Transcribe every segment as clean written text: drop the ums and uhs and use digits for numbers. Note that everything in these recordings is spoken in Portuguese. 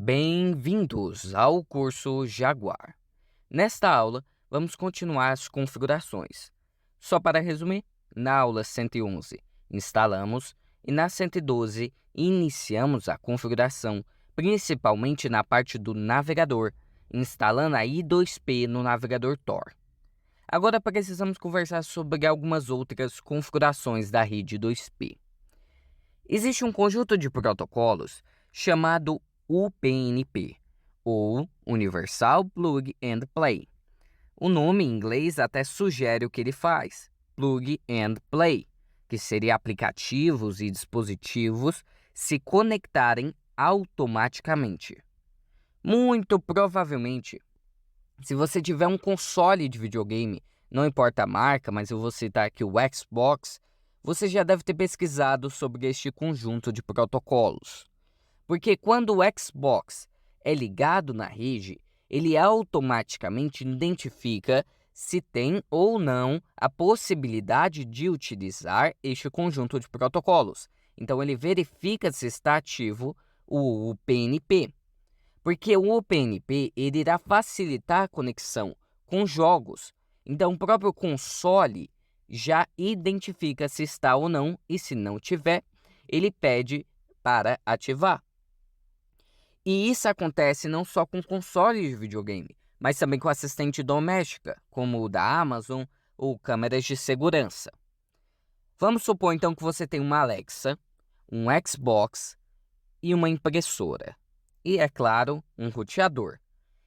Bem-vindos ao curso Jaguar. Nesta aula, vamos continuar as configurações. Só para resumir, na aula 111 instalamos e na 112 iniciamos a configuração, principalmente na parte do navegador, instalando a I2P no navegador Tor. Agora precisamos conversar sobre algumas outras configurações da rede 2P. Existe um conjunto de protocolos chamado UPnP, ou Universal Plug and Play. O nome em inglês até sugere o que ele faz, Plug and Play, que seria aplicativos e dispositivos se conectarem automaticamente. Muito provavelmente, se você tiver um console de videogame, não importa a marca, mas eu vou citar aqui o Xbox, você já deve ter pesquisado sobre este conjunto de protocolos. Porque quando o Xbox é ligado na rede, ele automaticamente identifica se tem ou não a possibilidade de utilizar este conjunto de protocolos. Então, ele verifica se está ativo o UPnP. Porque o UPnP ele irá facilitar a conexão com jogos. Então, o próprio console já identifica se está ou não, e se não tiver, ele pede para ativar. E isso acontece não só com consoles de videogame, mas também com assistente doméstica, como o da Amazon ou câmeras de segurança. Vamos supor então que você tem uma Alexa, um Xbox e uma impressora. E, é claro, um roteador.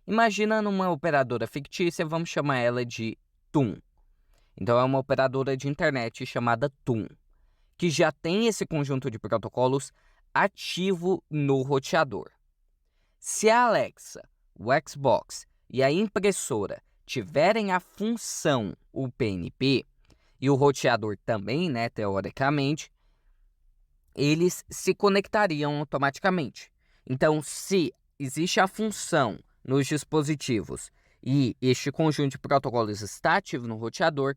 Imagina numa operadora fictícia, vamos chamar ela de TUM. Então é uma operadora de internet chamada TUM, que já tem esse conjunto de protocolos ativo no roteador. Se a Alexa, o Xbox e a impressora tiverem a função UPnP, e o roteador também, teoricamente, eles se conectariam automaticamente. Então, se existe a função nos dispositivos e este conjunto de protocolos está ativo no roteador,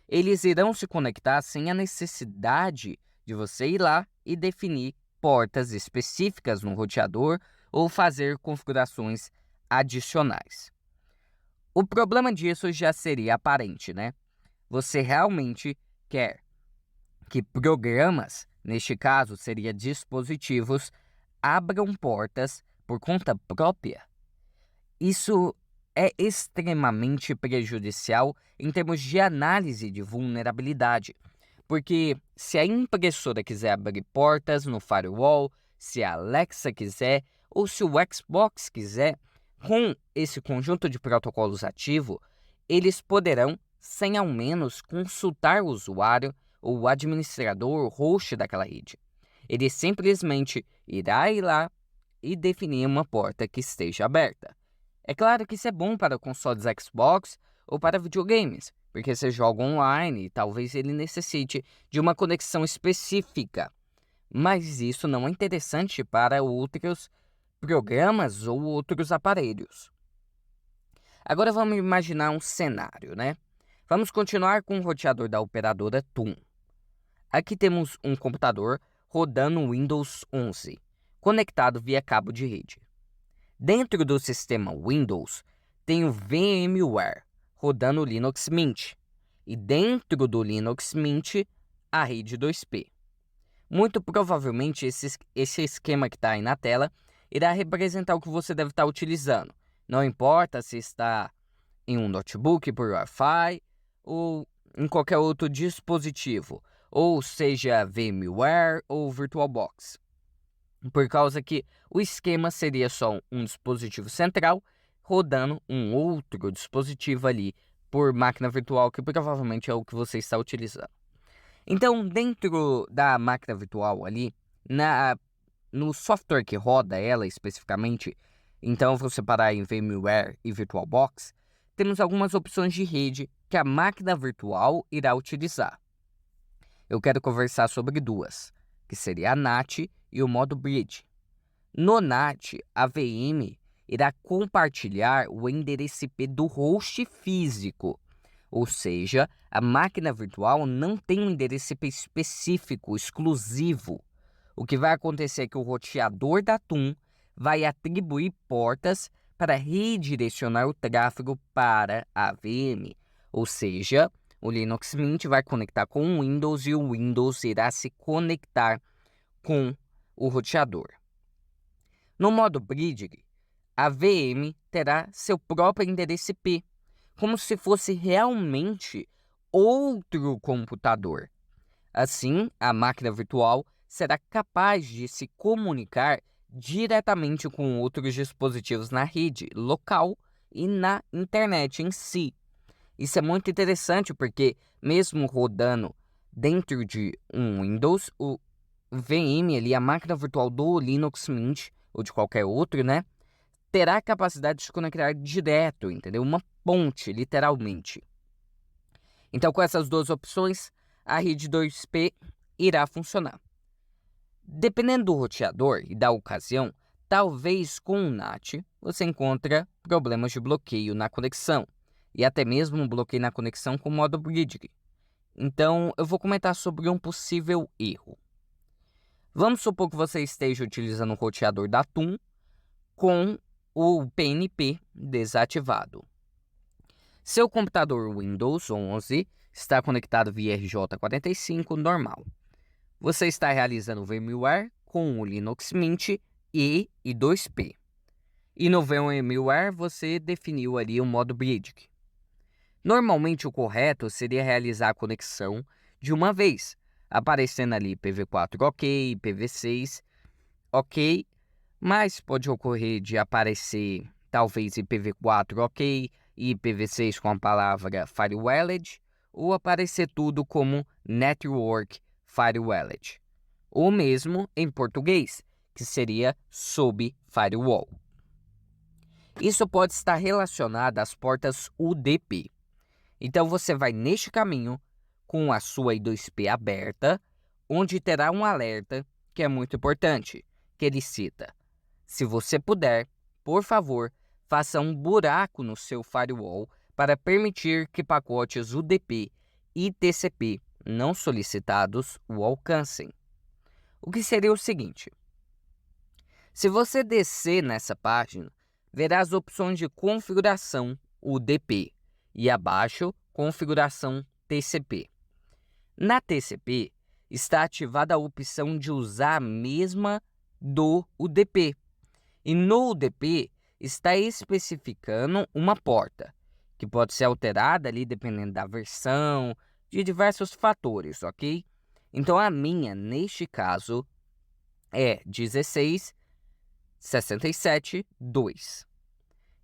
eles irão se conectar sem a necessidade de você ir lá e definir portas específicas no roteador ou fazer configurações adicionais. O problema disso já seria aparente, Você realmente quer que programas, neste caso seria dispositivos, abram portas por conta própria? Isso é extremamente prejudicial em termos de análise de vulnerabilidade, porque se a impressora quiser abrir portas no firewall, se a Alexa quiser, ou se o Xbox quiser, com esse conjunto de protocolos ativo, eles poderão, sem ao menos consultar o usuário ou o administrador ou host daquela rede. Ele simplesmente irá ir lá e definir uma porta que esteja aberta. É claro que isso é bom para consoles Xbox ou para videogames, porque você joga online e talvez ele necessite de uma conexão específica. Mas isso não é interessante para outros programas ou outros aparelhos. Agora vamos imaginar um cenário, Vamos continuar com o roteador da operadora TUM. Aqui temos um computador rodando o Windows 11, conectado via cabo de rede. Dentro do sistema Windows, tem o VMware, rodando o Linux Mint. E dentro do Linux Mint, a rede 2P. Muito provavelmente esse esquema que está aí na tela irá representar o que você deve estar utilizando. Não importa se está em um notebook por Wi-Fi ou em qualquer outro dispositivo, ou seja VMware ou VirtualBox. Por causa que o esquema seria só um dispositivo central rodando um outro dispositivo ali por máquina virtual, que provavelmente é o que você está utilizando. Então, dentro da máquina virtual ali, no software que roda ela especificamente, então eu vou separar em VMware e VirtualBox, temos algumas opções de rede que a máquina virtual irá utilizar. Eu quero conversar sobre duas, que seria a NAT e o modo Bridge. No NAT, a VM irá compartilhar o endereço IP do host físico, ou seja, a máquina virtual não tem um endereço IP específico, exclusivo. O que vai acontecer é que o roteador da TUM vai atribuir portas para redirecionar o tráfego para a VM. Ou seja, o Linux Mint vai conectar com o Windows e o Windows irá se conectar com o roteador. No modo Bridge, a VM terá seu próprio endereço IP, como se fosse realmente outro computador. Assim, a máquina virtual será capaz de se comunicar diretamente com outros dispositivos na rede local e na internet em si. Isso é muito interessante porque, mesmo rodando dentro de um Windows, o VM, ali, a máquina virtual do Linux Mint, ou de qualquer outro, né, terá a capacidade de se conectar direto, entendeu? Uma ponte, literalmente. Então, com essas duas opções, a rede 2P irá funcionar. Dependendo do roteador e da ocasião, talvez com o NAT você encontre problemas de bloqueio na conexão e até mesmo um bloqueio na conexão com o modo Bridge. Então, eu vou comentar sobre um possível erro. Vamos supor que você esteja utilizando o roteador da TUM com o PNP desativado. Seu computador Windows 11 está conectado via RJ45 normal. Você está realizando o VMware com o Linux Mint e 2P. E no VMware você definiu ali o modo Bridge. Normalmente o correto seria realizar a conexão de uma vez, aparecendo ali IPv4 ok, IPv6 ok, mas pode ocorrer de aparecer talvez IPv4 ok e IPv6 com a palavra Firewalled, ou aparecer tudo como Network Firewalled, ou mesmo em português, que seria sob firewall. Isso pode estar relacionado às portas UDP. Então você vai neste caminho com a sua I2P aberta, onde terá um alerta que é muito importante, que ele cita: se você puder, por favor, faça um buraco no seu firewall para permitir que pacotes UDP e TCP não solicitados o alcancem. O que seria o seguinte: se você descer nessa página, verá as opções de configuração UDP e abaixo, configuração TCP. Na TCP, está ativada a opção de usar a mesma do UDP. E no UDP, está especificando uma porta, que pode ser alterada ali dependendo da versão, de diversos fatores, ok? Então, a minha, neste caso, é 16.67.2.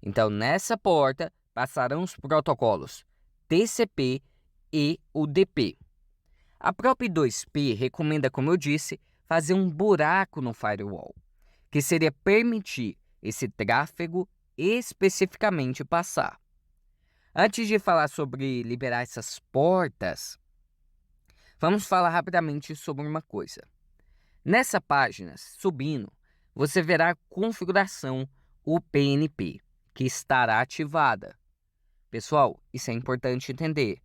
Então, nessa porta, passarão os protocolos TCP e UDP. A própria I2P recomenda, como eu disse, fazer um buraco no firewall, que seria permitir esse tráfego especificamente passar. Antes de falar sobre liberar essas portas, vamos falar rapidamente sobre uma coisa. Nessa página, subindo, você verá a configuração UPnP, que estará ativada. Pessoal, isso é importante entender.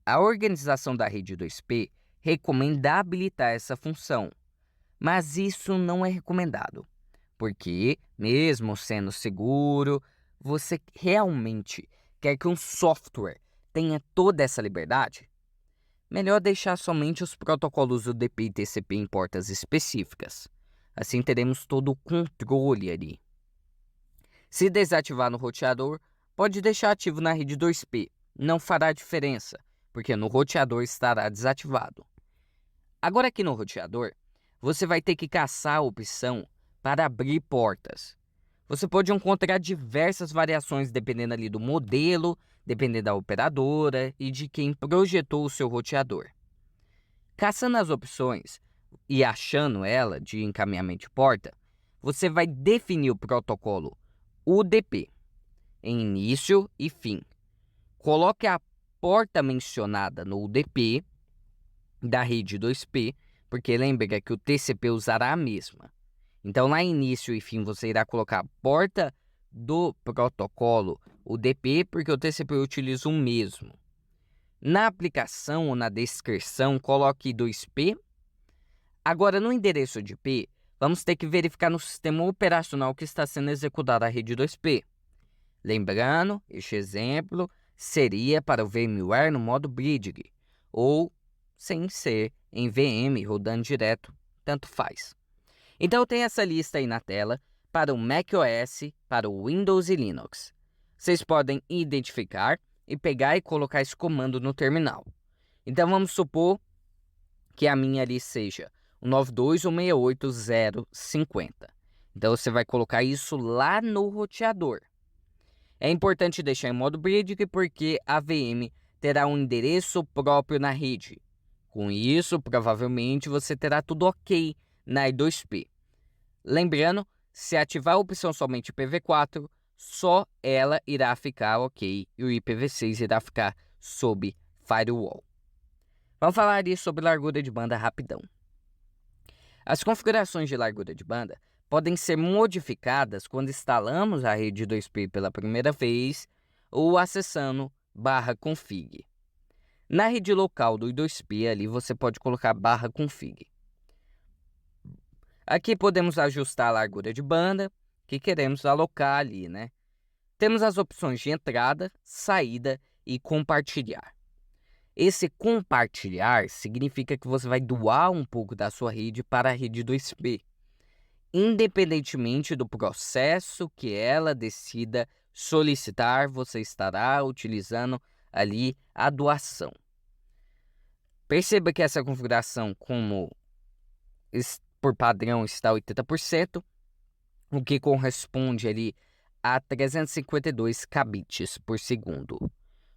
A organização da rede 2P recomenda habilitar essa função, mas isso não é recomendado, porque, mesmo sendo seguro, você realmente quer que um software tenha toda essa liberdade? Melhor deixar somente os protocolos UDP e TCP em portas específicas. Assim teremos todo o controle ali. Se desativar no roteador, pode deixar ativo na rede 2P. Não fará diferença, porque no roteador estará desativado. Agora aqui no roteador, você vai ter que caçar a opção para abrir portas. Você pode encontrar diversas variações dependendo ali do modelo, dependendo da operadora e de quem projetou o seu roteador. Caçando as opções e achando ela de encaminhamento de porta, você vai definir o protocolo UDP em início e fim. Coloque a porta mencionada no UDP da rede 2P, porque lembre que o TCP usará a mesma. Então, lá início e fim, você irá colocar a porta do protocolo UDP, porque o TCP utiliza o mesmo. Na aplicação ou na descrição, coloque 2P. Agora, no endereço de IP, vamos ter que verificar no sistema operacional que está sendo executada a rede 2P. Lembrando, este exemplo seria para o VMware no modo Bridge, ou sem ser em VM, rodando direto, tanto faz. Então eu tenho essa lista aí na tela para o macOS, para o Windows e Linux. Vocês podem identificar e pegar e colocar esse comando no terminal. Então vamos supor que a minha ali seja o 92.168.0.50. Então você vai colocar isso lá no roteador. É importante deixar em modo Bridge porque a VM terá um endereço próprio na rede. Com isso, provavelmente você terá tudo ok na I2P. Lembrando, se ativar a opção somente IPv4, só ela irá ficar ok e o IPv6 irá ficar sob firewall. Vamos falar ali sobre largura de banda rapidão. As configurações de largura de banda podem ser modificadas quando instalamos a rede 2P pela primeira vez ou acessando /config. Na rede local do I2P ali você pode colocar /config. Aqui podemos ajustar a largura de banda que queremos alocar ali, né? Temos as opções de entrada, saída e compartilhar. Esse compartilhar significa que você vai doar um pouco da sua rede para a rede 2P, independentemente do processo que ela decida solicitar, você estará utilizando ali a doação. Perceba que essa configuração, como por padrão, está 80%, o que corresponde ali a 352 kbps por segundo,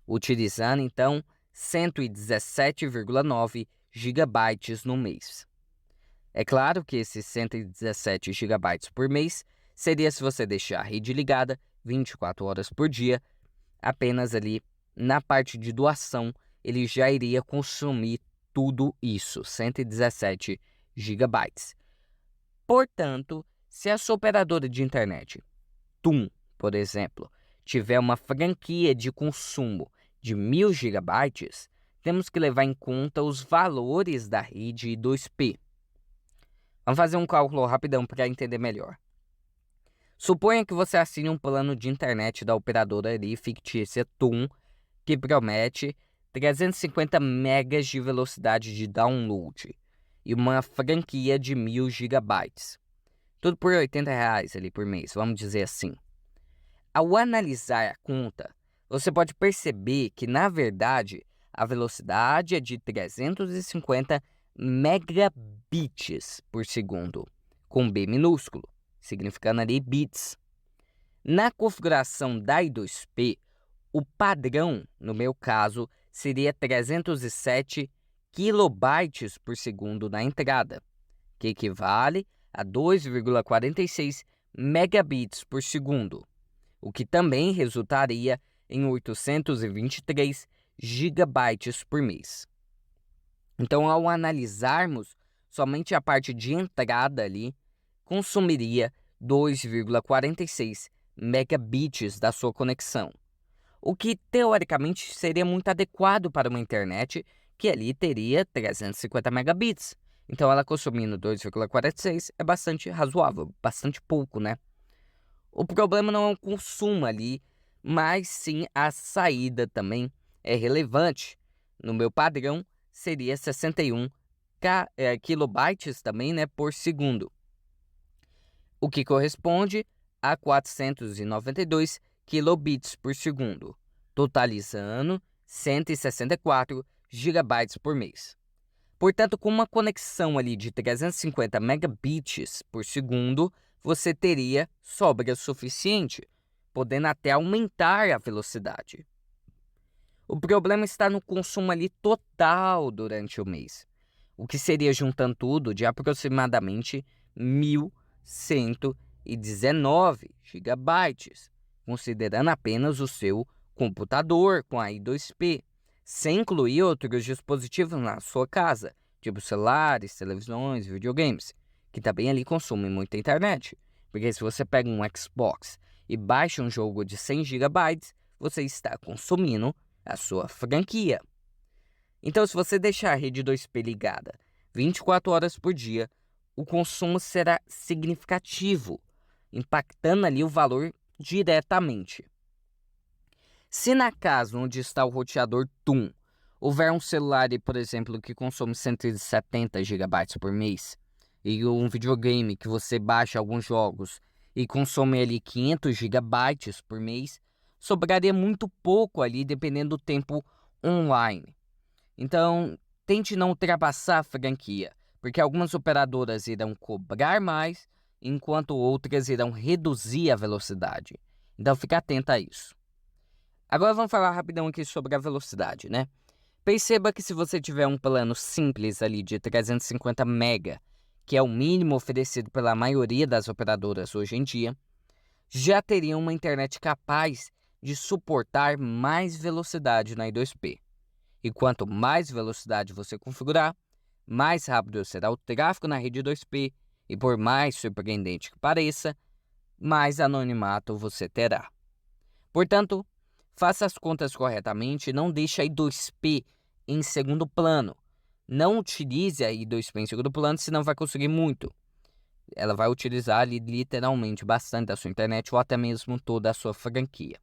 utilizando então 117,9 GB no mês. É claro que esses 117 GB por mês seria se você deixar a rede ligada 24 horas por dia, apenas ali na parte de doação ele já iria consumir tudo isso, 117 GB. Portanto, se a sua operadora de internet, TUM, por exemplo, tiver uma franquia de consumo de 1000 GB, temos que levar em conta os valores da rede 2P. Vamos fazer um cálculo rapidão para entender melhor. Suponha que você assine um plano de internet da operadora ali, fictícia TUM, que promete 350 megas de velocidade de download e uma franquia de 1000 GB. Tudo por R$80 ali por mês, vamos dizer assim. Ao analisar a conta, você pode perceber que, na verdade, a velocidade é de 350 megabits por segundo, com B minúsculo, significando ali bits. Na configuração da I2P, o padrão, no meu caso, seria 307 kilobytes por segundo na entrada, que equivale a 2,46 megabits por segundo, o que também resultaria em 823 gigabytes por mês. Então, ao analisarmos somente a parte de entrada ali, consumiria 2,46 megabits da sua conexão, o que teoricamente seria muito adequado para uma internet que ali teria 350 megabits. Então, ela consumindo 2,46 é bastante razoável, bastante pouco, né? O problema não é o consumo ali, mas sim a saída também é relevante. No meu padrão, seria 61 kilobytes também, né, por segundo, o que corresponde a 492 kilobits por segundo, totalizando 164 gigabytes por mês. Portanto, com uma conexão ali de 350 megabits por segundo, você teria sobra suficiente, podendo até aumentar a velocidade. O problema está no consumo ali total durante o mês, o que seria, juntando tudo, de aproximadamente 1.119 gigabytes, considerando apenas o seu computador com a I2P, sem incluir outros dispositivos na sua casa, tipo celulares, televisões, videogames, que também ali consomem muita internet. Porque se você pega um Xbox e baixa um jogo de 100 GB, você está consumindo a sua franquia. Então, se você deixar a rede 2P ligada 24 horas por dia, o consumo será significativo, impactando ali o valor diretamente. Se na casa onde está o roteador TUM houver um celular, por exemplo, que consome 170 GB por mês, e um videogame que você baixa alguns jogos e consome ali 500 GB por mês, sobraria muito pouco ali dependendo do tempo online. Então, tente não ultrapassar a franquia, porque algumas operadoras irão cobrar mais, enquanto outras irão reduzir a velocidade. Então, fique atento a isso. Agora vamos falar rapidão aqui sobre a velocidade, né? Perceba que se você tiver um plano simples ali de 350 MB, que é o mínimo oferecido pela maioria das operadoras hoje em dia, já teria uma internet capaz de suportar mais velocidade na I2P. E quanto mais velocidade você configurar, mais rápido será o tráfego na rede 2P e, por mais surpreendente que pareça, mais anonimato você terá. Portanto, faça as contas corretamente e não deixe a I2P em segundo plano. Não utilize a I2P em segundo plano, senão vai conseguir muito. Ela vai utilizar ali, literalmente bastante da sua internet ou até mesmo toda a sua franquia.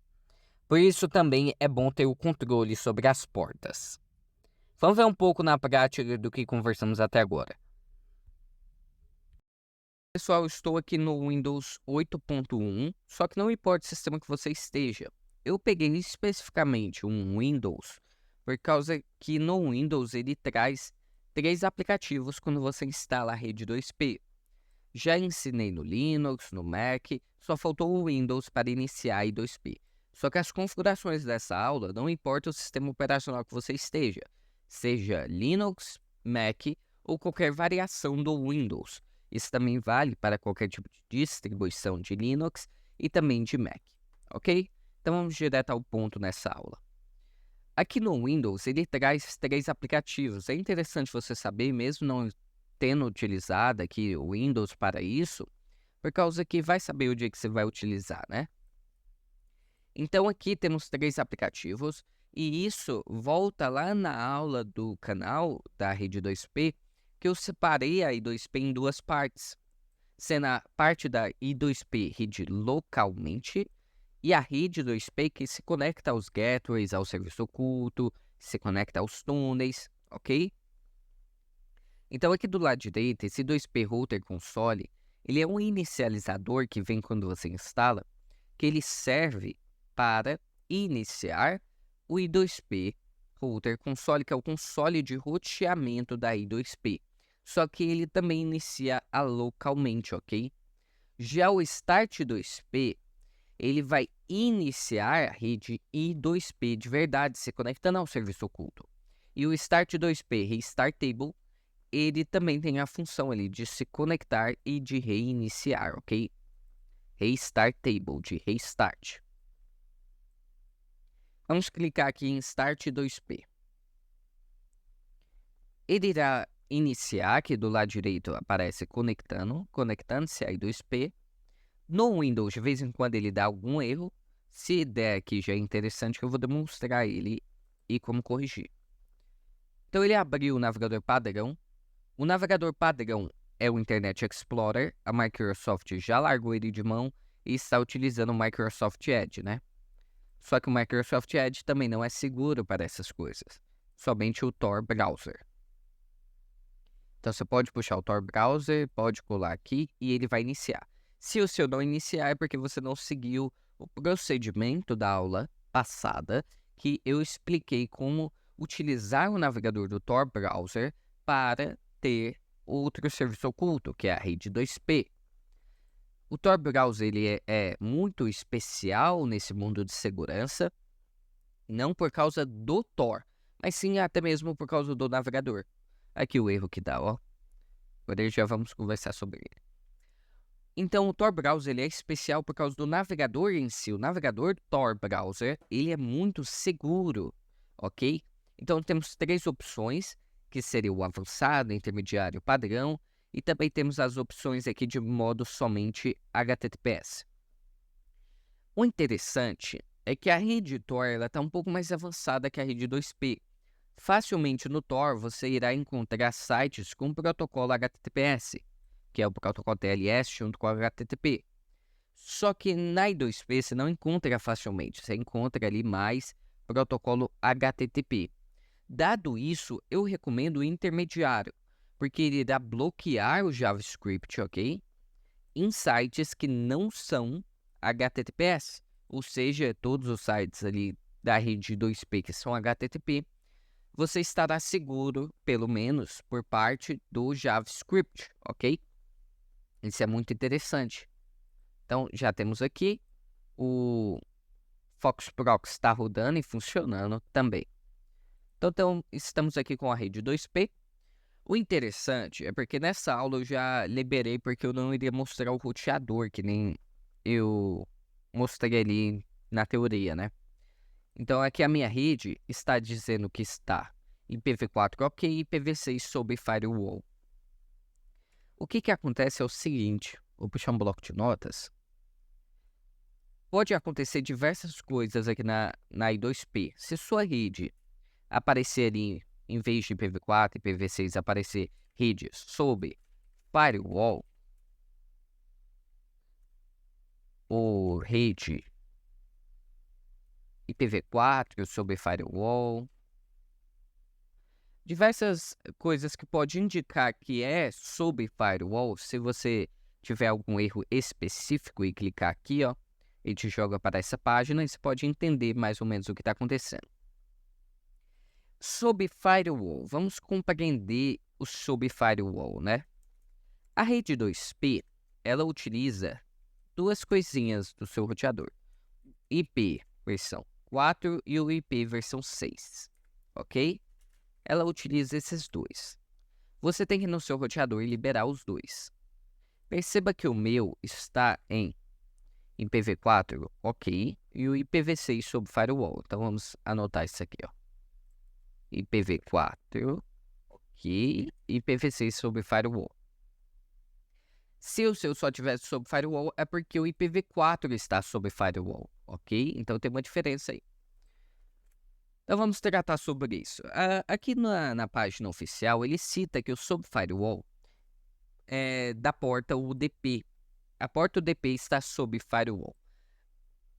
Por isso também é bom ter o controle sobre as portas. Vamos ver um pouco na prática do que conversamos até agora. Pessoal, estou aqui no Windows 8.1, só que não importa o sistema que você esteja. Eu peguei especificamente um Windows, por causa que no Windows ele traz 3 aplicativos quando você instala a rede 2P. Já ensinei no Linux, no Mac, só faltou o Windows para iniciar a I2P. Só que as configurações dessa aula não importa o sistema operacional que você esteja, seja Linux, Mac ou qualquer variação do Windows. Isso também vale para qualquer tipo de distribuição de Linux e também de Mac, ok? Então vamos direto ao ponto nessa aula. Aqui no Windows ele traz 3 aplicativos. É interessante você saber, mesmo não tendo utilizado aqui o Windows para isso, por causa que vai saber o dia que você vai utilizar, né? Então aqui temos 3 aplicativos e isso volta lá na aula do canal da Rede 2P, que eu separei a I2P em 2 partes, sendo a parte da I2P rede localmente e a rede 2P que se conecta aos gateways, ao serviço oculto, se conecta aos túneis, ok? Então aqui do lado direito, esse 2P Router Console, ele é um inicializador que vem quando você instala, que ele serve para iniciar o I2P Router Console, que é o console de roteamento da I2P. Só que ele também inicia localmente, ok? Já o Start 2P, ele vai iniciar a rede I2P de verdade, se conectando ao serviço oculto. E o Start 2P Restart Table, ele também tem a função ali de se conectar e de reiniciar, ok? Restart Table, de restart. Vamos clicar aqui em Start 2P. Ele irá iniciar, aqui do lado direito aparece conectando-se a I2P. No Windows, de vez em quando ele dá algum erro. Se der aqui já é interessante que eu vou demonstrar ele e como corrigir. Então ele abriu o navegador padrão. O navegador padrão é o Internet Explorer. A Microsoft já largou ele de mão e está utilizando o Microsoft Edge, né? Só que o Microsoft Edge também não é seguro para essas coisas. Somente o Tor Browser. Então você pode puxar o Tor Browser, pode colar aqui e ele vai iniciar. Se o seu não iniciar é porque você não seguiu o procedimento da aula passada, que eu expliquei como utilizar o navegador do Tor Browser para ter outro serviço oculto, que é a rede 2P. O Tor Browser ele é muito especial nesse mundo de segurança, não por causa do Tor, mas sim até mesmo por causa do navegador. Aqui o erro que dá, ó. Agora já vamos conversar sobre ele. Então o Tor Browser ele é especial por causa do navegador em si. O navegador Tor Browser ele é muito seguro, ok? Então temos 3 opções, que seria o avançado, intermediário, padrão, e também temos as opções aqui de modo somente HTTPS. O interessante é que a rede Tor está um pouco mais avançada que a rede 2P. Facilmente no Tor você irá encontrar sites com protocolo HTTPS, que é o protocolo TLS junto com o HTTP. Só que na I2P você não encontra facilmente, você encontra ali mais protocolo HTTP. Dado isso, eu recomendo o intermediário, porque ele irá bloquear o JavaScript, ok? Em sites que não são HTTPS, ou seja, todos os sites ali da rede 2P que são HTTP, você estará seguro, pelo menos, por parte do JavaScript, ok? Isso é muito interessante. Então, já temos aqui o FoxProx está rodando e funcionando também. Então, estamos aqui com a rede 2P. O interessante é porque nessa aula eu já liberei, porque eu não iria mostrar o roteador, que nem eu mostrei ali na teoria, né? Então, aqui a minha rede está dizendo que está IPv4 ok e IPv6 sob firewall. O que acontece é o seguinte, vou puxar um bloco de notas. Pode acontecer diversas coisas aqui na I2P. Se sua rede aparecer ali, em vez de IPv4 e IPv6, aparecer rede sob firewall, ou rede IPv4 sob firewall, diversas coisas que pode indicar que é sob firewall. Se você tiver algum erro específico e clicar aqui, ó, ele te joga para essa página e você pode entender mais ou menos o que está acontecendo. Sob firewall, vamos compreender o sob firewall, né? A rede 2P, ela utiliza duas coisinhas do seu roteador. IP versão 4 e o IP versão 6, ok? Ela utiliza esses dois. Você tem que ir no seu roteador e liberar os dois. Perceba que o meu está em IPv4, ok, e o IPv6 sob firewall. Então vamos anotar isso aqui, ó. IPv4, ok, IPv6 sob firewall. Se o seu só tivesse sob firewall, é porque o IPv4 está sob firewall, ok? Então tem uma diferença aí. Então vamos tratar sobre isso. Aqui na página oficial, ele cita que o sob firewall é da porta UDP. A porta UDP está sob firewall.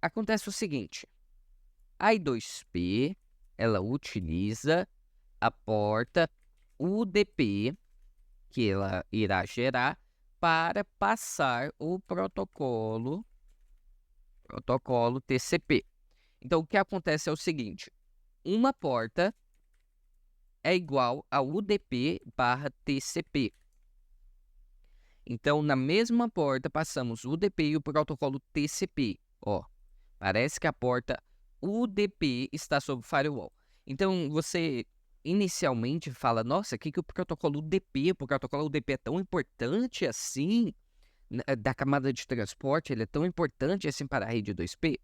Acontece o seguinte, a I2P, ela utiliza a porta UDP, que ela irá gerar, para passar o protocolo TCP. Então, o que acontece é o seguinte, uma porta é igual a UDP barra TCP. Então, na mesma porta, passamos o UDP e o protocolo TCP. Ó, parece que a porta UDP está sob firewall. Então, você inicialmente fala, nossa, que o protocolo UDP, o protocolo UDP é tão importante assim, da camada de transporte, ele é tão importante assim para a rede 2P?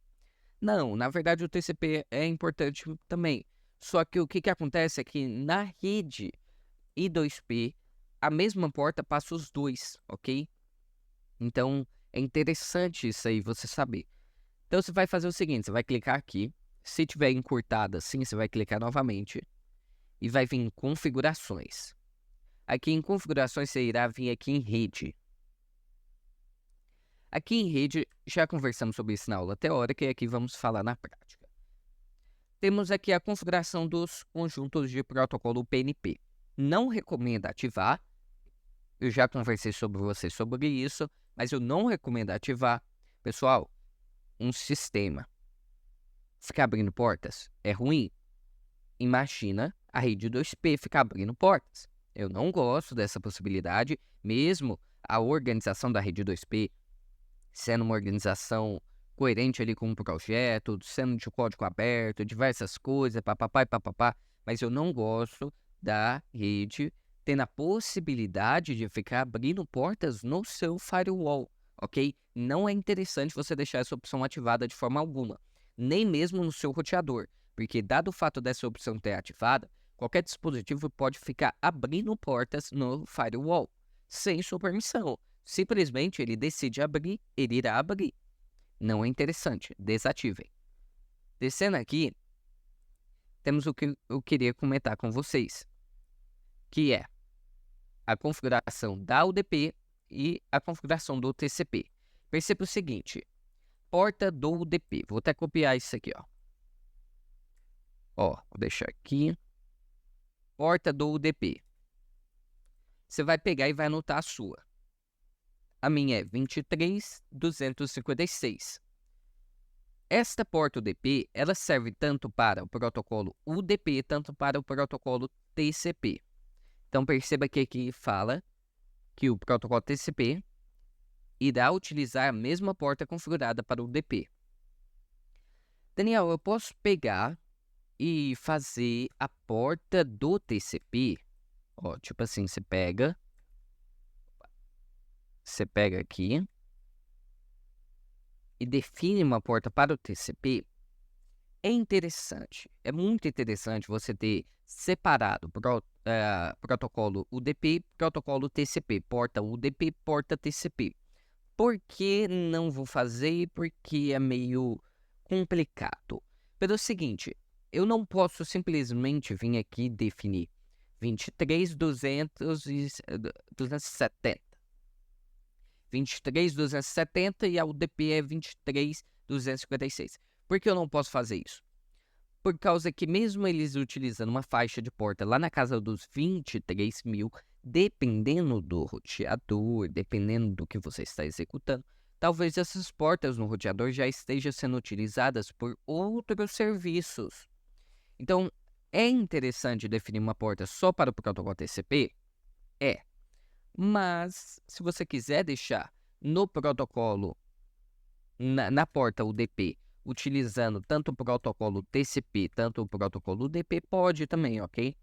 Não, na verdade o TCP é importante também. Só que o que acontece é que na rede I2P, a mesma porta passa os dois, ok? Então, é interessante isso aí você saber. Então, você vai fazer o seguinte, você vai clicar aqui. Se tiver encurtado assim, você vai clicar novamente. E vai vir em configurações. Aqui em configurações, você irá vir aqui em rede. Aqui em rede, já conversamos sobre isso na aula teórica e aqui vamos falar na prática. Temos aqui a configuração dos conjuntos de protocolo PNP. Não recomendo ativar. Eu já conversei sobre isso, mas eu não recomendo ativar. Pessoal, um sistema ficar abrindo portas é ruim. Imagina a rede 2P ficar abrindo portas. Eu não gosto dessa possibilidade, mesmo a organização da rede 2P sendo uma organização coerente ali com um projeto, sendo de código aberto, diversas coisas, papapá e papapá, mas eu não gosto da rede tendo a possibilidade de ficar abrindo portas no seu firewall, ok? Não é interessante você deixar essa opção ativada de forma alguma, nem mesmo no seu roteador, porque dado o fato dessa opção ter ativada, qualquer dispositivo pode ficar abrindo portas no firewall, sem sua permissão. Simplesmente ele decide abrir, ele irá abrir. Não é interessante, desativem. Descendo aqui, temos o que eu queria comentar com vocês, que é a configuração da UDP e a configuração do TCP. Perceba o seguinte, porta do UDP. Vou até copiar isso aqui, ó. Ó, vou deixar aqui. Porta do UDP. Você vai pegar e vai anotar a sua. A minha é 23.256. Esta porta UDP, ela serve tanto para o protocolo UDP, tanto para o protocolo TCP. Então, perceba que aqui fala que o protocolo TCP irá utilizar a mesma porta configurada para o UDP. Daniel, eu posso pegar e fazer a porta do TCP? Ó, tipo assim, você pega aqui e define uma porta para o TCP. É interessante, é muito interessante você ter separado protocolo UDP, protocolo TCP, porta UDP, porta TCP. Por que não vou fazer? Porque é meio complicado. Pelo seguinte, eu não posso simplesmente vir aqui e definir 23.270. 23.270 e a UDP é 23.256. Por que eu não posso fazer isso? Por causa que mesmo eles utilizando uma faixa de porta lá na casa dos 23.000, dependendo do roteador, dependendo do que você está executando, talvez essas portas no roteador já estejam sendo utilizadas por outros serviços. Então, é interessante definir uma porta só para o protocolo TCP? É. Mas, se você quiser deixar no protocolo, na porta UDP, utilizando tanto o protocolo TCP, tanto o protocolo UDP, pode também, ok?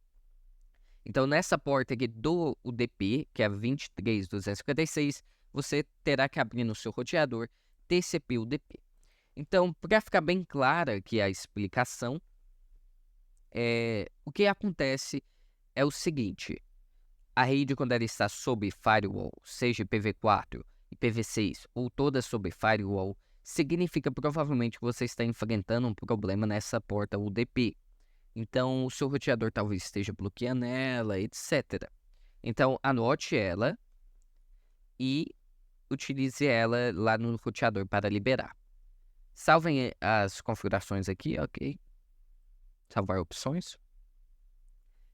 Então, nessa porta aqui do UDP, que é a 23.256, você terá que abrir no seu roteador TCP-UDP. Então, para ficar bem clara aqui a explicação, o que acontece é o seguinte: a rede, quando ela está sob firewall, seja IPv4, IPv6 ou toda sob firewall, significa provavelmente que você está enfrentando um problema nessa porta UDP. Então, o seu roteador talvez esteja bloqueando ela, etc. Então, anote ela e utilize ela lá no roteador para liberar. Salvem as configurações aqui, ok? Salvar opções.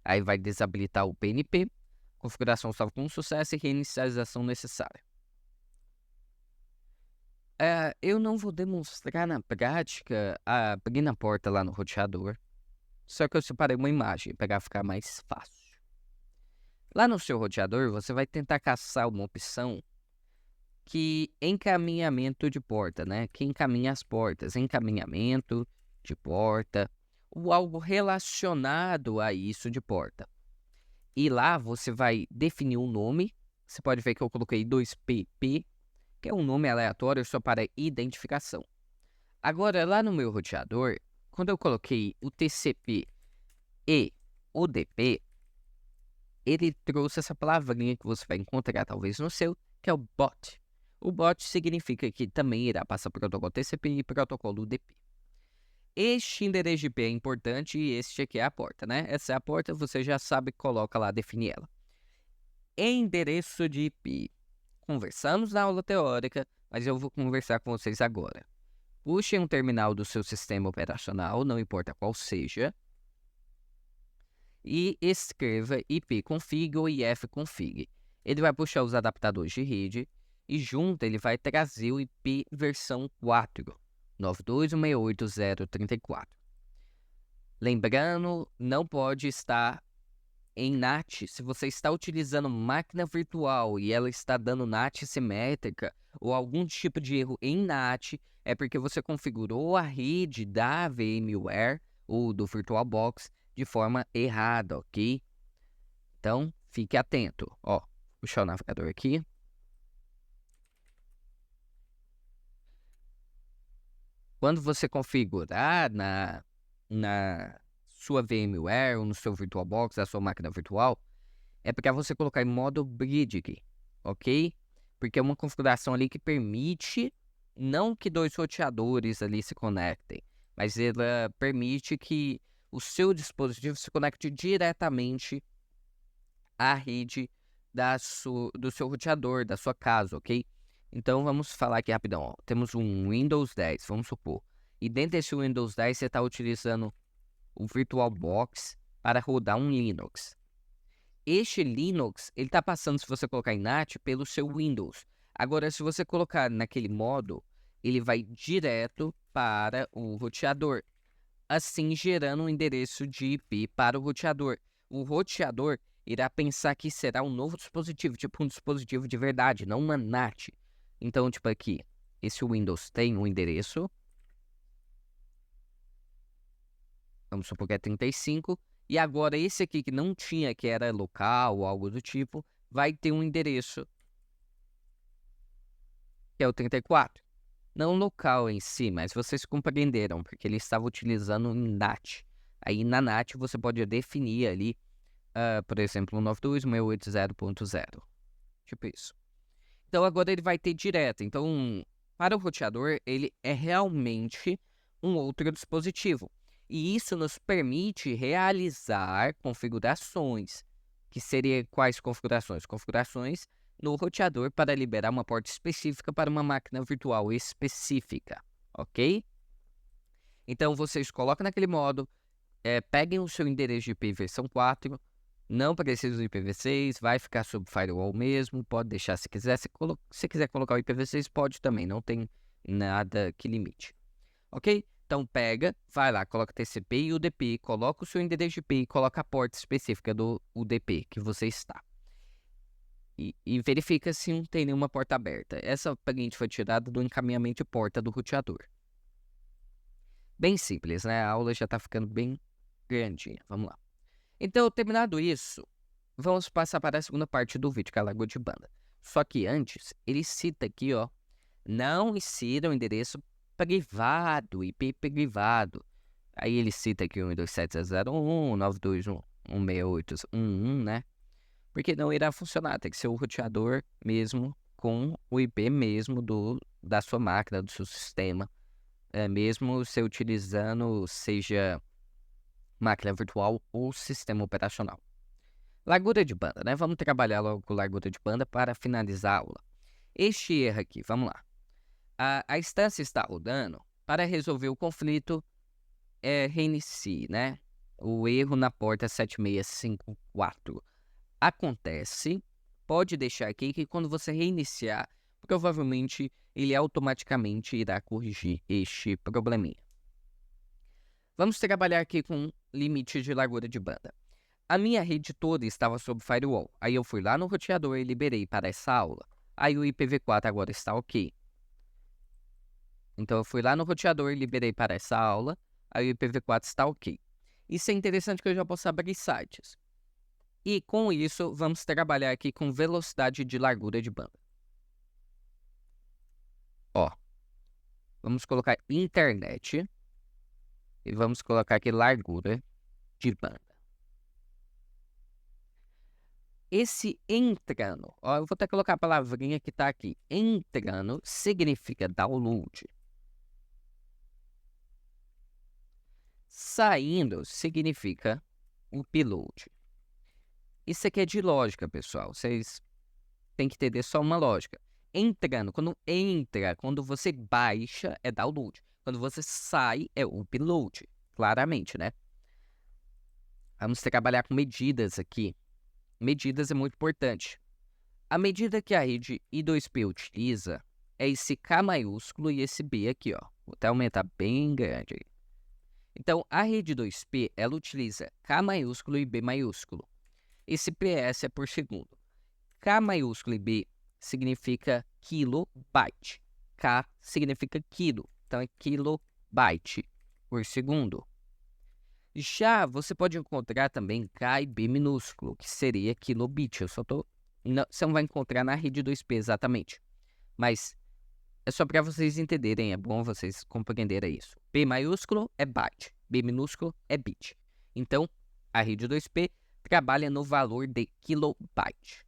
Aí vai desabilitar o PNP. Configuração salva com sucesso e reinicialização necessária. Eu não vou demonstrar na prática abrir a porta lá no roteador. Só que eu separei uma imagem para ficar mais fácil. Lá no seu roteador, você vai tentar caçar uma opção que encaminhamento de porta, né? Que encaminha as portas, encaminhamento de porta, ou algo relacionado a isso de porta. E lá você vai definir um nome. Você pode ver que eu coloquei 2PP, que é um nome aleatório só para identificação. Agora, lá no meu roteador, quando eu coloquei o TCP e o DP, ele trouxe essa palavrinha que você vai encontrar talvez no seu, que é o bot. O bot significa que também irá passar protocolo TCP e protocolo UDP. Este endereço de IP é importante e este aqui é a porta, né? Essa é a porta, você já sabe, coloca lá, define ela. Endereço de IP. Conversamos na aula teórica, mas eu vou conversar com vocês agora. Puxe um terminal do seu sistema operacional, não importa qual seja, e escreva ipconfig ou ifconfig. Ele vai puxar os adaptadores de rede e junto ele vai trazer o IP versão 4, 92.168.0.34. Lembrando, não pode estar em NAT. Se você está utilizando máquina virtual e ela está dando NAT simétrica ou algum tipo de erro em NAT, é porque você configurou a rede da VMware ou do VirtualBox de forma errada, ok? Então, fique atento. Ó, vou puxar o navegador aqui. Quando você configurar na sua VMware ou no seu VirtualBox, a sua máquina virtual, é para você colocar em modo bridging, ok? Porque é uma configuração ali que permite não que dois roteadores ali se conectem, mas ela permite que o seu dispositivo se conecte diretamente à rede do seu roteador, da sua casa, ok? Então, vamos falar aqui rapidão. Ó. Temos um Windows 10, vamos supor. E dentro desse Windows 10, você está utilizando o VirtualBox para rodar um Linux. Este Linux, ele está passando, se você colocar em NAT, pelo seu Windows. Agora, se você colocar naquele modo, ele vai direto para o roteador, assim gerando um endereço de IP para o roteador. O roteador irá pensar que será um novo dispositivo, tipo um dispositivo de verdade, não uma NAT. Então, tipo aqui, esse Windows tem um endereço, vamos supor que é 35, e agora esse aqui que não tinha, que era local ou algo do tipo, vai ter um endereço, que é o 34. Não local em si, mas vocês compreenderam, porque ele estava utilizando um NAT. Aí na NAT você pode definir ali, por exemplo, 192.168.0.0. Tipo isso. Então agora ele vai ter direto. Então, para o roteador, ele é realmente um outro dispositivo. E isso nos permite realizar configurações. Que seria quais configurações? Configurações no roteador para liberar uma porta específica para uma máquina virtual específica, ok? Então vocês colocam naquele modo, peguem o seu endereço de IP versão 4, não precisa do IPv6, vai ficar sob firewall mesmo, pode deixar se quiser. Se quiser colocar o IPv6, pode também, não tem nada que limite. Ok? Então pega, vai lá, coloca TCP e UDP, coloca o seu endereço de IP e coloca a porta específica do UDP que você está. E verifica se não tem nenhuma porta aberta. Essa print foi tirada do encaminhamento de porta do roteador. Bem simples, né? A aula já está ficando bem grandinha. Vamos lá. Então, terminado isso, vamos passar para a segunda parte do vídeo, que é a largura de banda. Só que antes, ele cita aqui, ó, não insira o endereço privado, IP privado. Aí ele cita aqui o 127.0.1, 921.168.1.1, né? Porque não irá funcionar, tem que ser o roteador mesmo com o IP mesmo da sua máquina, do seu sistema. Mesmo você utilizando, seja máquina virtual ou sistema operacional. Largura de banda, né? Vamos trabalhar logo com largura de banda para finalizar a aula. Este erro aqui, vamos lá. A instância está rodando. Para resolver o conflito, reinicie, né? O erro na porta 7654. Acontece, pode deixar aqui que quando você reiniciar, provavelmente ele automaticamente irá corrigir este probleminha. Vamos trabalhar aqui com limite de largura de banda. A minha rede toda estava sob firewall. Aí eu fui lá no roteador e liberei para essa aula. Aí o IPv4 agora está ok. Então eu fui lá no roteador e liberei para essa aula. Aí o IPv4 está ok. Isso é interessante que eu já posso abrir sites. E com isso, vamos trabalhar aqui com velocidade de largura de banda. Ó, vamos colocar internet e vamos colocar aqui largura de banda. Esse entrando, ó, eu vou até colocar a palavrinha que está aqui. Entrando significa download. Saindo significa upload. Isso aqui é de lógica, pessoal. Vocês têm que entender só uma lógica. Entrando, quando entra, quando você baixa, é download. Quando você sai, é upload. Claramente, né? Vamos trabalhar com medidas aqui. Medidas é muito importante. A medida que a rede I2P utiliza é esse K maiúsculo e esse B aqui, ó. Vou até aumentar bem grande. Então, a rede 2P, ela utiliza K maiúsculo e B maiúsculo. Esse PS é por segundo. K maiúsculo e B significa kilobyte. K significa quilo, então é kilobyte por segundo. Já você pode encontrar também K e B minúsculo, que seria kilobit. Você não vai encontrar na rede 2P exatamente, mas é só para vocês entenderem, é bom vocês compreenderem isso. B maiúsculo é byte, B minúsculo é bit. Então, a rede 2P trabalha no valor de kilobyte.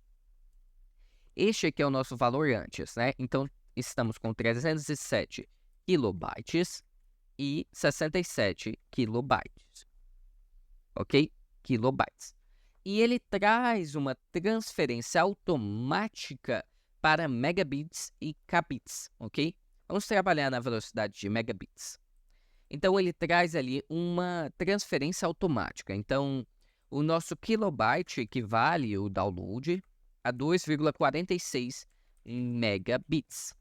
Este aqui é o nosso valor antes, né? Então, estamos com 307 kilobytes e 67 kilobytes. Ok? Kilobytes. E ele traz uma transferência automática para megabits e kbits, ok? Vamos trabalhar na velocidade de megabits. Então, ele traz ali uma transferência automática. Então, o nosso kilobyte equivale o download a 2,46 megabits.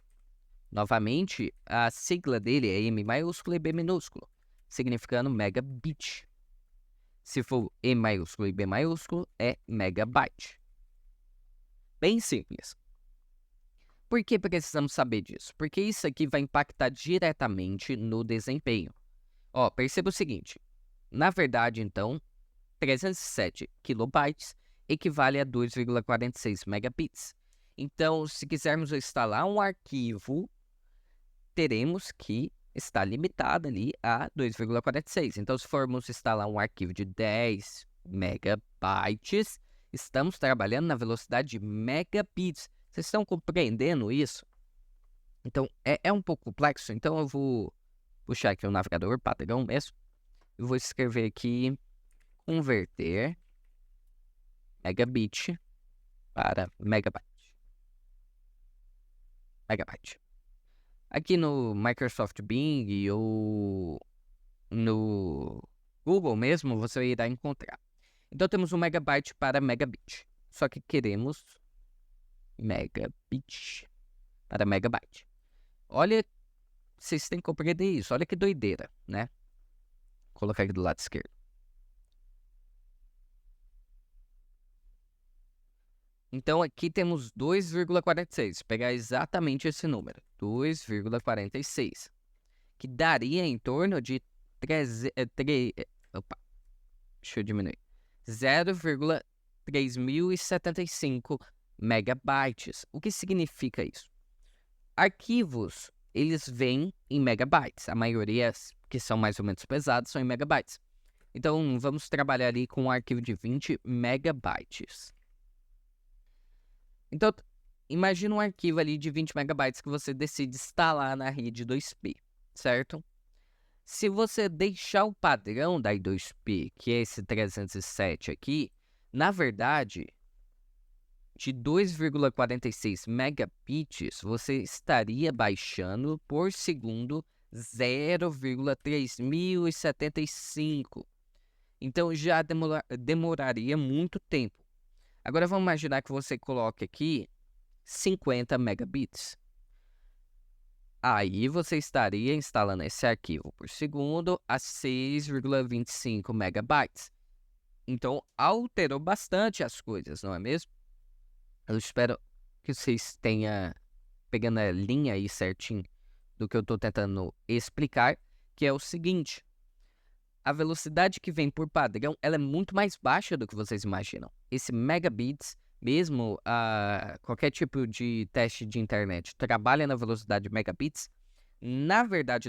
Novamente, a sigla dele é M maiúsculo e B minúsculo, significando megabit. Se for M maiúsculo e B maiúsculo, é megabyte. Bem simples. Por que precisamos saber disso? Porque isso aqui vai impactar diretamente no desempenho. Ó, perceba o seguinte. Na verdade, então, 307 kilobytes equivale a 2,46 megabits. Então, se quisermos instalar um arquivo, teremos que estar limitado ali a 2,46. Então, se formos instalar um arquivo de 10 megabytes, estamos trabalhando na velocidade de megabits. Vocês estão compreendendo isso? Então, é um pouco complexo. Então, eu vou puxar aqui o navegador padrão mesmo. Eu vou escrever aqui converter megabit para megabyte. Megabyte. Aqui no Microsoft Bing ou no Google mesmo, você irá encontrar. Então, temos um megabyte para megabit. Só que queremos megabit para megabyte. Olha, vocês têm que compreender isso. Olha que doideira, né? Vou colocar aqui do lado esquerdo. Então, aqui temos 2,46. Pegar exatamente esse número. 2,46. Que daria em torno de opa, deixa eu diminuir. 0,3075 megabytes. O que significa isso? Arquivos, eles vêm em megabytes. A maioria, que são mais ou menos pesados, são em megabytes. Então, vamos trabalhar ali com um arquivo de 20 megabytes. Então, imagina um arquivo ali de 20 megabytes que você decide instalar na rede 2P, certo? Se você deixar o padrão da I2P, que é esse 307 aqui, na verdade, de 2,46 megabits, você estaria baixando por segundo 0,3075. Então, já demoraria muito tempo. Agora, vamos imaginar que você coloque aqui 50 megabits. Aí você estaria instalando esse arquivo por segundo a 6,25 megabytes. Então, alterou bastante as coisas, não é mesmo? Eu espero que vocês tenham pegando a linha aí certinho do que eu estou tentando explicar, que é o seguinte. A velocidade que vem por padrão, ela é muito mais baixa do que vocês imaginam. Esse megabits, mesmo qualquer tipo de teste de internet, trabalha na velocidade de megabits. Na verdade,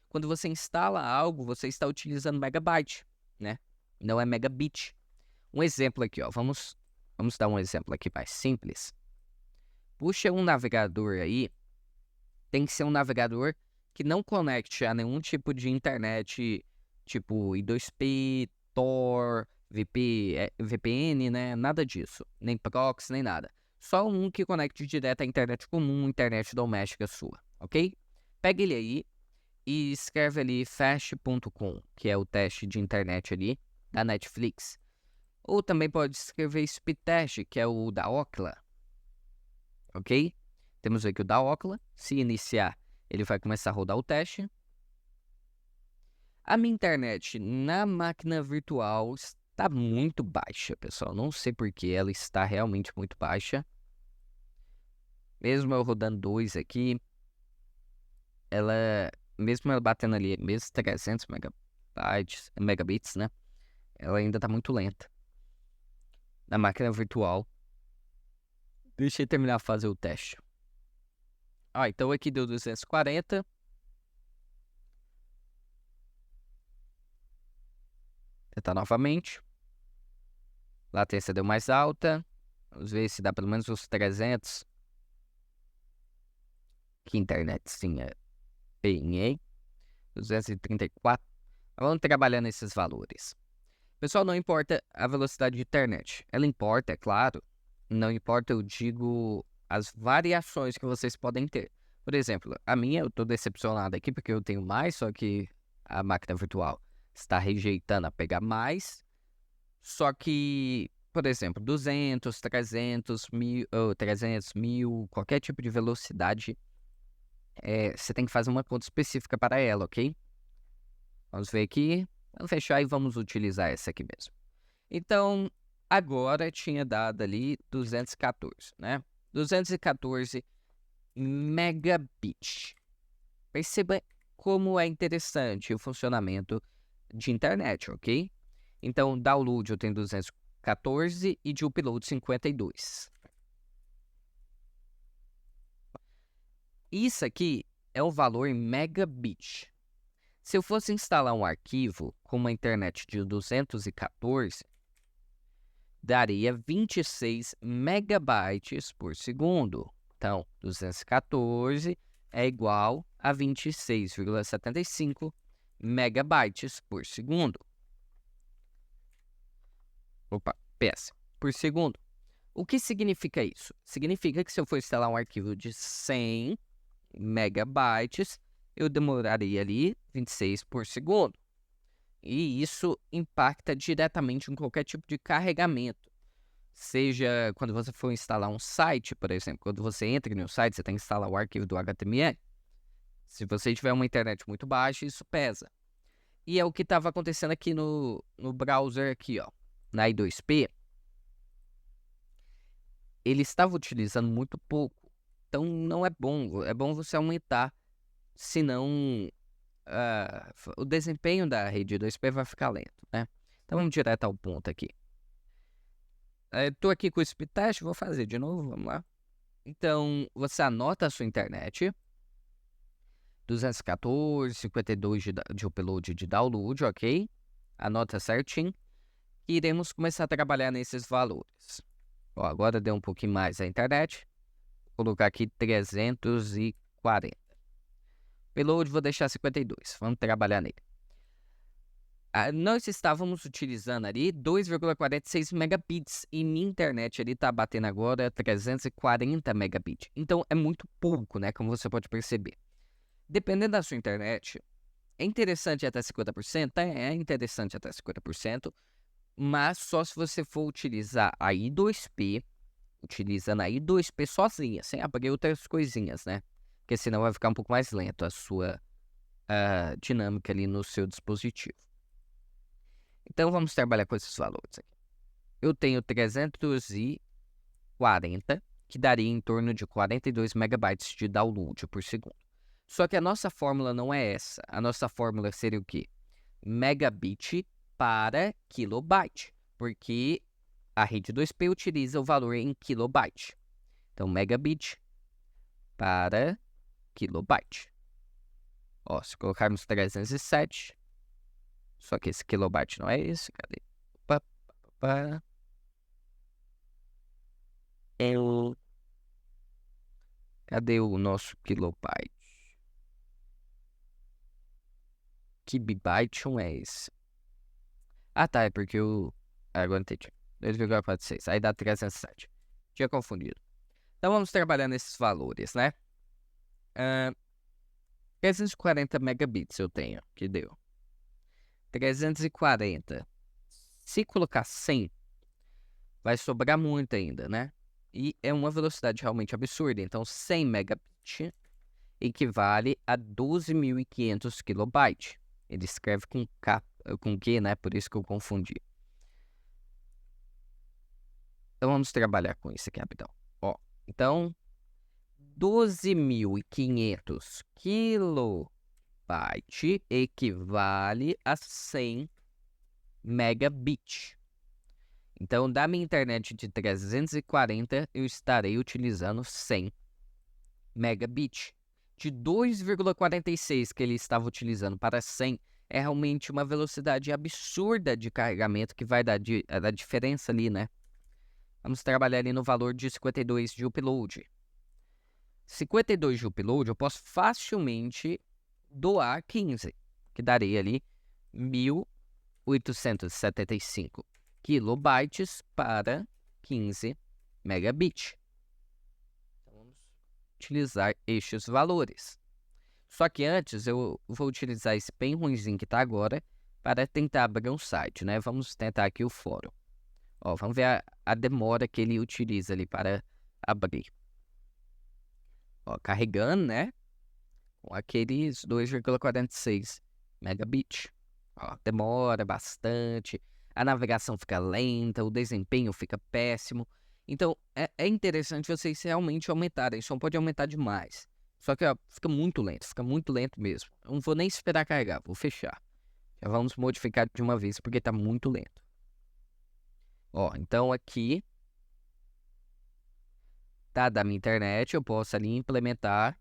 quando você instala algo, você está utilizando megabyte, né? Não é megabit. Um exemplo aqui, ó. Vamos dar um exemplo aqui mais simples. Puxa um navegador aí. Tem que ser um navegador que não conecte a nenhum tipo de internet, tipo I2P, Tor, VPN, né? Nada disso. Nem proxy, nem nada. Só um que conecte direto à internet comum, internet doméstica sua, ok? Pega ele aí e escreve ali fast.com, que é o teste de internet ali da Netflix. Ou também pode escrever Speedtest, que é o da Ookla, ok? Temos aqui o da Ookla. Se iniciar, ele vai começar a rodar o teste. A minha internet na máquina virtual está muito baixa, pessoal. Não sei porquê, ela está realmente muito baixa. Mesmo eu rodando 2 aqui, mesmo ela batendo ali, mesmo 300 megabits, né? Ela ainda está muito lenta. Na máquina virtual. Deixa eu terminar de fazer o teste. Então aqui deu 240. Tentar novamente. Latência deu mais alta. Vamos ver se dá pelo menos uns 300. Que internet sim é bem, 234. Vamos trabalhar nesses valores. Pessoal, não importa a velocidade de internet. Ela importa, é claro. Não importa, eu digo, as variações que vocês podem ter. Por exemplo, a minha, eu estou decepcionado aqui porque eu tenho mais, só que a máquina virtual está rejeitando a pegar mais. Só que, por exemplo, 200, 300, 1000, 300, 1000, qualquer tipo de velocidade, você tem que fazer uma conta específica para ela, ok? Vamos ver aqui. Vamos fechar e vamos utilizar essa aqui mesmo. Então, agora tinha dado ali 214, né? 214 megabits. Perceba como é interessante o funcionamento de internet, ok? Então, download eu tenho 214 e de upload 52. Isso aqui é o valor em megabit. Se eu fosse instalar um arquivo com uma internet de 214, daria 26 megabytes por segundo. Então, 214 é igual a 26,75 megabytes por segundo. Opa, PS, por segundo. O que significa isso? Significa que se eu for instalar um arquivo de 100 megabytes, eu demoraria ali 26 por segundo. E isso impacta diretamente em qualquer tipo de carregamento. Seja quando você for instalar um site, por exemplo, quando você entra no site, você tem que instalar o arquivo do HTML. Se você tiver uma internet muito baixa, isso pesa. E é o que estava acontecendo aqui no browser aqui, ó, na i2P. Ele estava utilizando muito pouco. Então não é bom. É bom você aumentar. Senão o desempenho da rede 2P vai ficar lento, né? Então vamos direto ao ponto aqui. Estou aqui com o speed test, vou fazer de novo, vamos lá. Então, você anota a sua internet, 214, 52 de upload e de download, ok? Anota certinho. E iremos começar a trabalhar nesses valores. Ó, agora deu um pouquinho mais a internet. Vou colocar aqui 340. Upload vou deixar 52, vamos trabalhar nele. Nós estávamos utilizando ali 2,46 megabits e minha internet ali está batendo agora 340 megabits. Então é muito pouco, né? Como você pode perceber. Dependendo da sua internet, é interessante até 50%? É interessante até 50%, mas só se você for utilizar a I2P, utilizando a I2P sozinha, sem abrir outras coisinhas, né? Porque senão vai ficar um pouco mais lento a sua dinâmica ali no seu dispositivo. Então, vamos trabalhar com esses valores aqui. Eu tenho 340, que daria em torno de 42 megabytes de download por segundo. Só que a nossa fórmula não é essa. A nossa fórmula seria o quê? Megabit para kilobyte, porque a rede 2P utiliza o valor em kilobyte. Então, megabit para kilobyte. Ó, se colocarmos 307... Só que esse kilobyte não é esse. Cadê? Cadê o nosso kilobyte? Que byte é esse? Ah, tá. É porque o... agora entendi. 2,46. Aí dá 307. Tinha confundido. Então vamos trabalhar nesses valores, né? 340 megabits eu tenho. Que deu. 340. Se colocar 100, vai sobrar muito ainda, né? E é uma velocidade realmente absurda. Então, 100 megabits equivale a 12.500 kilobytes. Ele escreve com K, com Q, né? Por isso que eu confundi. Então, vamos trabalhar com isso aqui rapidão. Ó, então, 12.500 kilobytes equivale a 100 megabits. Então, da minha internet de 340, eu estarei utilizando 100 megabits. De 2,46 que ele estava utilizando para 100, é realmente uma velocidade absurda de carregamento que vai dar diferença ali, né? Vamos trabalhar ali no valor de 52 de upload. 52 de upload, eu posso facilmente doar 15, que daria ali 1.000 875 kilobytes para 15 megabits. Então, vamos utilizar estes valores. Só que antes eu vou utilizar esse bem ruimzinho que está agora para tentar abrir um site, né? Vamos tentar aqui o fórum. Ó, vamos ver a demora que ele utiliza ali para abrir. Ó, carregando, né? Com aqueles 2,46 megabits. Ó, demora bastante, a navegação fica lenta, o desempenho fica péssimo. Então, é interessante vocês realmente aumentarem. Só pode aumentar demais. Só que ó, fica muito lento mesmo. Eu não vou nem esperar carregar, vou fechar. Já vamos modificar de uma vez porque está muito lento. Ó, então aqui tá da minha internet, eu posso ali implementar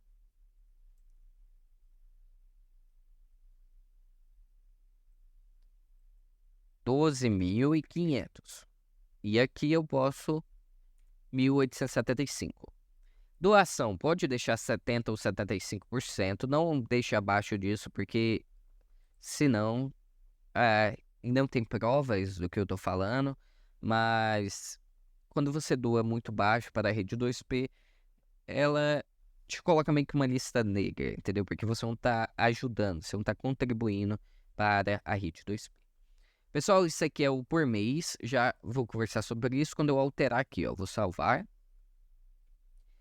12.500. E aqui eu posso 1.875. Doação, pode deixar 70% ou 75%, não deixe abaixo disso, porque senão não tem provas do que eu estou falando, mas quando você doa muito baixo para a rede 2P, ela te coloca meio que uma lista negra, entendeu? Porque você não está ajudando, você não está contribuindo para a rede 2P. Pessoal, isso aqui é o por mês, já vou conversar sobre isso quando eu alterar aqui, ó, vou salvar.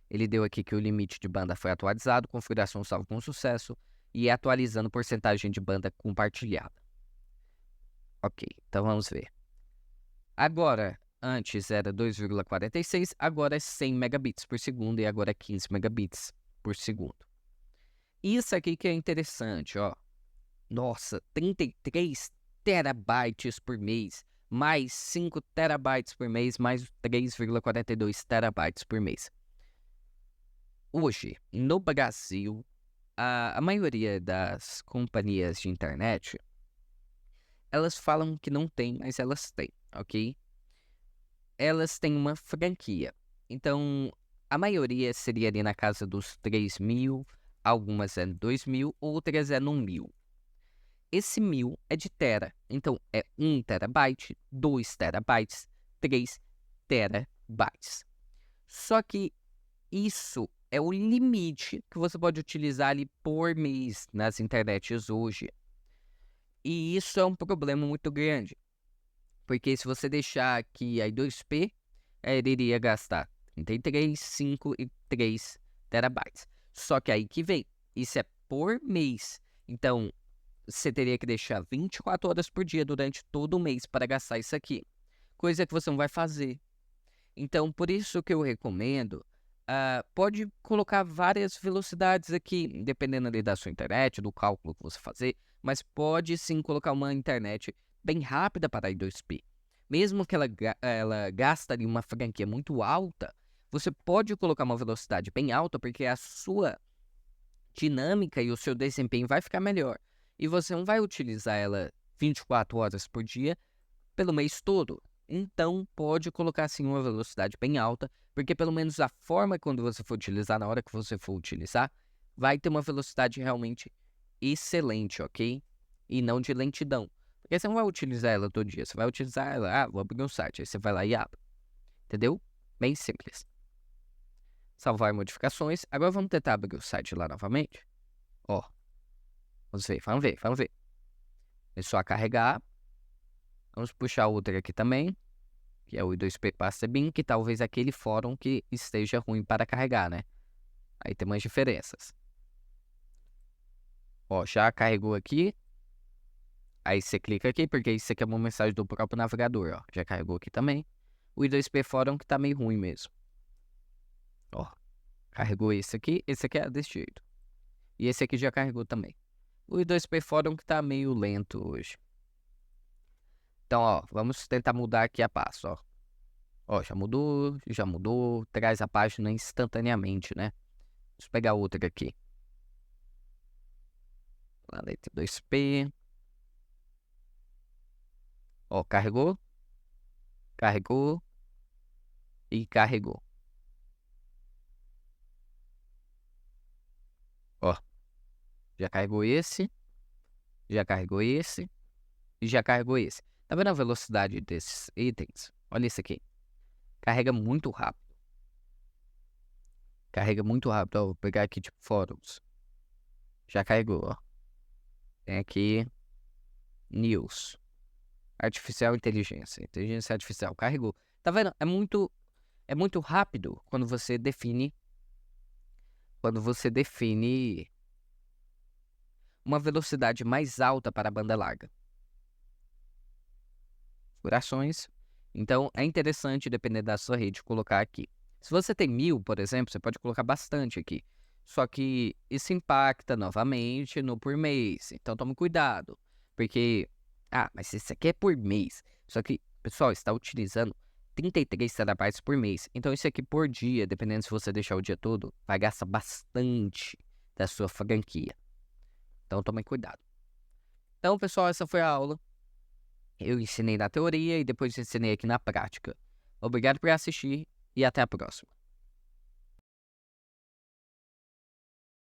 Ele deu aqui que o limite de banda foi atualizado, configuração salvo com sucesso e atualizando porcentagem de banda compartilhada. Ok, então vamos ver. Agora, antes era 2,46, agora é 100 megabits por segundo e agora é 15 megabits por segundo. Isso aqui que é interessante, ó. Nossa, 33 terabytes por mês, mais 5 terabytes por mês, mais 3,42 terabytes por mês. Hoje, no Brasil, a maioria das companhias de internet, elas falam que não tem, mas elas têm, ok? Elas têm uma franquia. Então, a maioria seria ali na casa dos 3.000, algumas é 2.000, outras é no 1.000. Esse 1.000 é de tera, então é 1 terabyte, 2 terabytes, 3 terabytes. Só que isso é o limite que você pode utilizar ali por mês nas internets hoje. E isso é um problema muito grande. Porque se você deixar aqui a 2P, ele iria gastar 33, 5 e 3 terabytes. Só que aí que vem, isso é por mês. Então, você teria que deixar 24 horas por dia durante todo o mês para gastar isso aqui. Coisa que você não vai fazer. Então, por isso que eu recomendo, pode colocar várias velocidades aqui, dependendo ali da sua internet, do cálculo que você fazer, mas pode sim colocar uma internet bem rápida para a I2P. Mesmo que ela gasta ali uma franquia muito alta, você pode colocar uma velocidade bem alta, porque a sua dinâmica e o seu desempenho vai ficar melhor. E você não vai utilizar ela 24 horas por dia pelo mês todo. Então, pode colocar assim uma velocidade bem alta, porque pelo menos a forma quando você for utilizar, na hora que você for utilizar, vai ter uma velocidade realmente excelente, ok? E não de lentidão. Porque você não vai utilizar ela todo dia, você vai utilizar ela, vou abrir um site, aí você vai lá e abre. Entendeu? Bem simples. Salvar modificações. Agora vamos tentar abrir o site lá novamente. Ó, vamos ver. Começou a carregar. Vamos puxar outra aqui também, que é o I2P Pastebin, que talvez aquele fórum que esteja ruim para carregar, né? Aí tem umas diferenças. Ó, já carregou aqui. Aí você clica aqui, porque isso aqui é uma mensagem do próprio navegador, ó. Já carregou aqui também. O I2P Fórum que tá meio ruim mesmo. Ó, carregou esse aqui é desse jeito. E esse aqui já carregou também. O I2P Fórum que tá meio lento hoje. Então, ó, vamos tentar mudar aqui a passo, ó. Ó, já mudou, traz a página instantaneamente, né? Vamos pegar outra aqui. Planeta 2P. Ó, carregou e carregou. Ó, já carregou esse, e já carregou esse. Tá vendo a velocidade desses itens? Olha isso aqui. Carrega muito rápido. Carrega muito rápido. Ó, vou pegar aqui, tipo, fóruns. Já carregou, ó. Tem aqui news. Artificial inteligência. Inteligência artificial. Carregou. Tá vendo? É muito rápido quando você define uma velocidade mais alta para a banda larga. Configurações. Então, é interessante, dependendo da sua rede, colocar aqui. Se você tem 1000, por exemplo, você pode colocar bastante aqui. Só que isso impacta novamente no por mês. Então, tome cuidado. Porque, mas isso aqui é por mês. Só que, pessoal, está utilizando 33 terabytes por mês. Então, isso aqui por dia, dependendo se você deixar o dia todo, vai gastar bastante da sua franquia. Então, tome cuidado. Então, pessoal, essa foi a aula. Eu ensinei na teoria e depois ensinei aqui na prática. Obrigado por assistir e até a próxima.